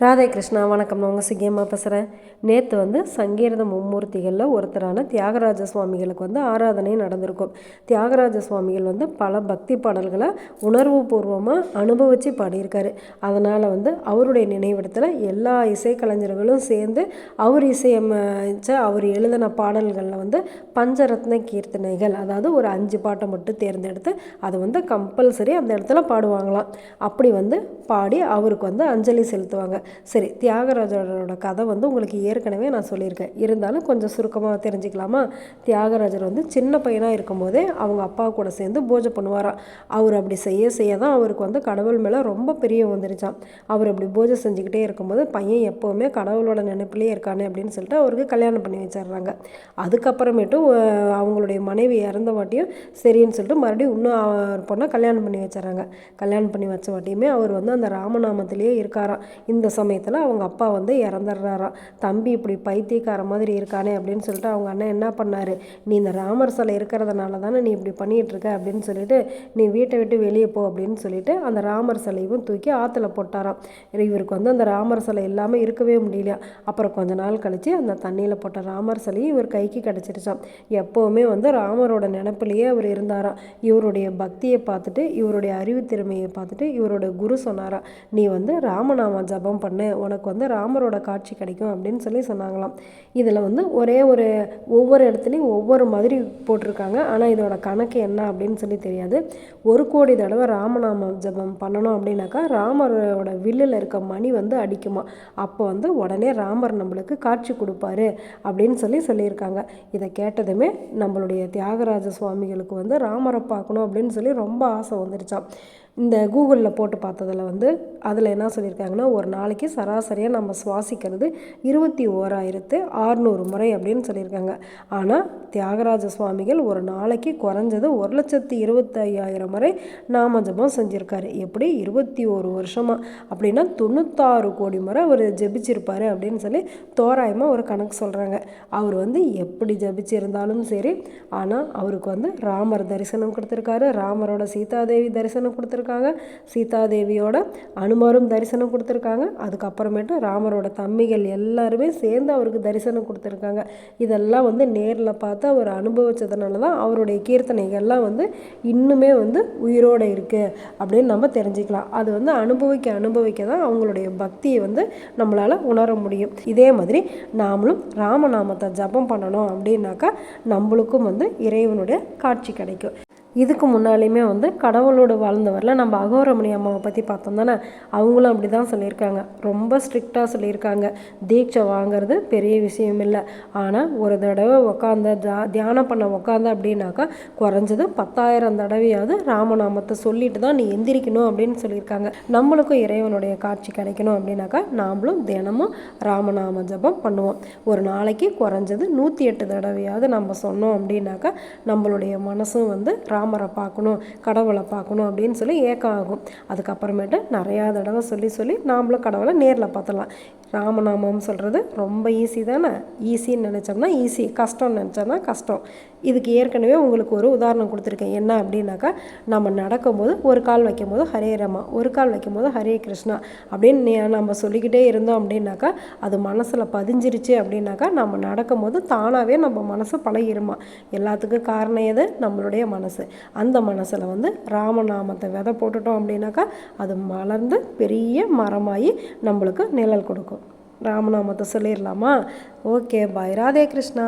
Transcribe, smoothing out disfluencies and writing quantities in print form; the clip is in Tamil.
ராதே கிருஷ்ணா, வணக்கம். நான் உங்கள் சிக்கியம்மா பேசுகிறேன். நேற்று சங்கீத மும்மூர்த்திகளில் ஒருத்தரான தியாகராஜ சுவாமிகளுக்கு ஆராதனை நடந்திருக்கும். தியாகராஜ சுவாமிகள் பல பக்தி பாடல்களை உணர்வுபூர்வமாக அனுபவித்து பாடியிருக்காரு. அதனால் அவருடைய நினைவிடத்தில் எல்லா இசைக்கலைஞர்களும் சேர்ந்து அவர் இசையமைச்ச அவர் எழுதின பாடல்களில் பஞ்சரத்ன கீர்த்தனைகள், அதாவது ஒரு 5 பாட்டை மட்டும் தேர்ந்தெடுத்து அதை கம்பல்சரி அந்த இடத்துல பாடுவாங்களாம். அப்படி பாடி அவருக்கு அஞ்சலி செலுத்துவாங்க. சரி, தியாகராஜரோட கதை உங்களுக்கு ஏற்கனவே நான் சொல்லியிருக்கேன். இருந்தாலும் கொஞ்சம் சுருக்கமாக தெரிஞ்சுக்கலாமா? தியாகராஜர் சின்ன பையனாக இருக்கும்போதே அவங்க அப்பா கூட சேர்ந்து பூஜை பண்ணுவாராம். அவர் அப்படி செய்ய தான் அவருக்கு கடவுள் மேலே ரொம்ப பிரியம் வந்துருச்சான். அவர் அப்படி பூஜை செஞ்சுக்கிட்டே இருக்கும்போது பையன் எப்போவுமே கடவுளோட நினைப்பிலே இருக்கானே அப்படின்னு சொல்லிட்டு அவருக்கு கல்யாணம் பண்ணி வச்சிடுறாங்க. அதுக்கப்புறமேட்டும் அவங்களுடைய மனைவி இறந்த வாட்டியும் சரின்னு சொல்லிட்டு மறுபடியும் இன்னும் அவர் பொண்ணை கல்யாணம் பண்ணி வச்சிடறாங்க. கல்யாணம் பண்ணி வச்ச வாட்டியுமே அவர் அந்த ராமநாமத்திலேயே இருக்காராம். இந்த சமயத்தில் அவங்க அப்பா இறந்துடுறாராம். தம்பி இப்படி பைத்தியக்கார மாதிரி இருக்கானே அப்படின்னு சொல்லிட்டு அவங்க அண்ணன் என்ன பண்ணார், நீ இந்த ராமர் சிலை இருக்கிறதுனால தானே நீ இப்படி பண்ணிகிட்டு இருக்க அப்படின்னு சொல்லிட்டு நீ வீட்டை விட்டு வெளியே போ அப்படின்னு சொல்லிட்டு அந்த ராமர் சிலையும் தூக்கி ஆற்றுல போட்டாராம். இவருக்கு அந்த ராமர் சிலை இல்லாமல் இருக்கவே முடியலையா. அப்புறம் கொஞ்ச நாள் கழித்து அந்த தண்ணியில் போட்ட ராமர் சிலையும் இவர் கைக்கு கிடச்சிருச்சான். எப்போவுமே ராமரோட நினப்பிலேயே அவர் இருந்தாராம். இவருடைய பக்தியை பார்த்துட்டு இவருடைய அறிவு திறமையை பார்த்துட்டு இவரோட குரு சொன்னாரா, நீ ராமநாம ஜபம் பண்ணு, உனக்கு ராமரோட காட்சி கிடைக்கும் அப்படின்னு சொல்லி சொன்னாங்களாம். இதில் ஒவ்வொரு இடத்துலையும் ஒவ்வொரு மாதிரி போட்டிருக்காங்க. ஆனால் இதோட கணக்கு என்ன அப்படின்னு சொல்லி தெரியாது. 1 கோடி தடவை ராமநாம ஜபம் பண்ணணும் அப்படின்னாக்கா ராமரோட வில்லில் இருக்க மணி அடிக்குமா. அப்போ உடனே ராமர் நம்மளுக்கு காட்சி கொடுப்பாரு அப்படின்னு சொல்லியிருக்காங்க. இதை கேட்டதுமே நம்மளுடைய தியாகராஜ சுவாமிகளுக்கு ராமரை பார்க்கணும் அப்படின்னு சொல்லி ரொம்ப ஆசை வந்துருச்சான். இந்த கூகுளில் போட்டு பார்த்ததில் அதில் என்ன சொல்லியிருக்காங்கன்னா, ஒரு நாளைக்கு சராசரியாக நம்ம சுவாசிக்கிறது 21,600 முறை அப்படின்னு சொல்லியிருக்காங்க. ஆனால் தியாகராஜ சுவாமிகள் ஒரு நாளைக்கு குறைஞ்சது 1,25,000 முறை நாம ஜபம் செஞ்சுருக்காரு. எப்படி 21 வருஷமாக அப்படின்னா 96 கோடி முறை அவர் ஜபிச்சிருப்பார் அப்படின்னு சொல்லி தோராயமாக ஒரு கணக்கு சொல்கிறாங்க. அவர் எப்படி ஜபிச்சிருந்தாலும் சரி, ஆனால் அவருக்கு ராமர் தரிசனம் கொடுத்துருக்காரு, ராமரோட சீதாதேவி தரிசனம் கொடுத்துருக்காங்க, சீதாதேவியோட அனுமாரும் தரிசனம் கொடுத்துருக்காங்க. அதுக்கப்புறமேட்டு ராமரோட தம்பிகள் எல்லாருமே சேர்ந்து அவருக்கு தரிசனம் கொடுத்துருக்காங்க. இதெல்லாம் நேரில் பார்த்து அவர் அனுபவித்ததுனால தான் அவருடைய கீர்த்தனைகள்லாம் இன்னுமே உயிரோடு இருக்குது அப்படின்னு நம்ம தெரிஞ்சுக்கலாம். அது அனுபவிக்க தான் அவங்களுடைய பக்தியை நம்மளால் உணர முடியும். இதே மாதிரி நாமளும் ராமநாமத்தை ஜபம் பண்ணணும் அப்படின்னாக்கா நம்மளுக்கும் இறைவனுடைய காட்சி கிடைக்கும். இதுக்கு முன்னாலேயுமே கடவுளோடு வாழ்ந்தவரில் நம்ம அகோரமணி அம்மாவை பற்றி பார்த்தோம் தானே. அவங்களும் அப்படி தான் சொல்லியிருக்காங்க. ரொம்ப ஸ்ட்ரிக்டாக சொல்லியிருக்காங்க. தீட்சை வாங்கிறது பெரிய விஷயம் இல்லை, ஆனால் ஒரு தடவை தியானம் பண்ண உக்காந்த அப்படின்னாக்கா குறைஞ்சது 10,000 தடவையாவது ராமநாமத்தை சொல்லிட்டு தான் நீ எந்திரிக்கணும் அப்படின்னு சொல்லியிருக்காங்க. நம்மளுக்கும் இறைவனுடைய காட்சி கிடைக்கணும் அப்படின்னாக்கா நாமளும் தினமும் ராமநாம ஜபம் பண்ணுவோம். ஒரு நாளைக்கு குறைஞ்சது 108 தடவையாவது நம்ம சொன்னோம் அப்படின்னாக்கா நம்மளுடைய மனசும் ராமரை பார்க்கணும், கடவுளை பார்க்கணும் அப்படின்னு சொல்லி ஏக்கம் ஆகும். அதுக்கப்புறமேட்டு நிறையா தடவை சொல்லி நாமளும் கடவுளை நேரில் பார்த்தலாம். ராமநாமம் சொல்கிறது ரொம்ப ஈஸி தானே. ஈஸின்னு நினச்சோம்னா ஈஸி, கஷ்டம்னு நினச்சோம்னா கஷ்டம். இதுக்கு ஏற்கனவே உங்களுக்கு ஒரு உதாரணம் கொடுத்துருக்கேன். என்ன அப்படின்னாக்கா, நம்ம நடக்கும்போது ஒரு கால் வைக்கும்போது ஹரே ராமா, ஒரு கால் வைக்கும்போது ஹரே கிருஷ்ணா அப்படின்னு நம்ம சொல்லிக்கிட்டே இருந்தோம் அப்படின்னாக்கா அது மனசில் பதிஞ்சிருச்சு அப்படின்னாக்கா நம்ம நடக்கும்போது தானாகவே நம்ம மனசு பழகிருமா. எல்லாத்துக்கும் காரணம் எது? நம்மளுடைய மனசு. அந்த மனசில் ராமநாமத்தை விதை போட்டுட்டோம் அப்படின்னாக்கா அது மலர்ந்து பெரிய மரமாகி நம்மளுக்கு நிழல் கொடுக்கும். ராமநாமத்தை சொல்லிடலாமா? ஓகே, பாய். ராதே கிருஷ்ணா.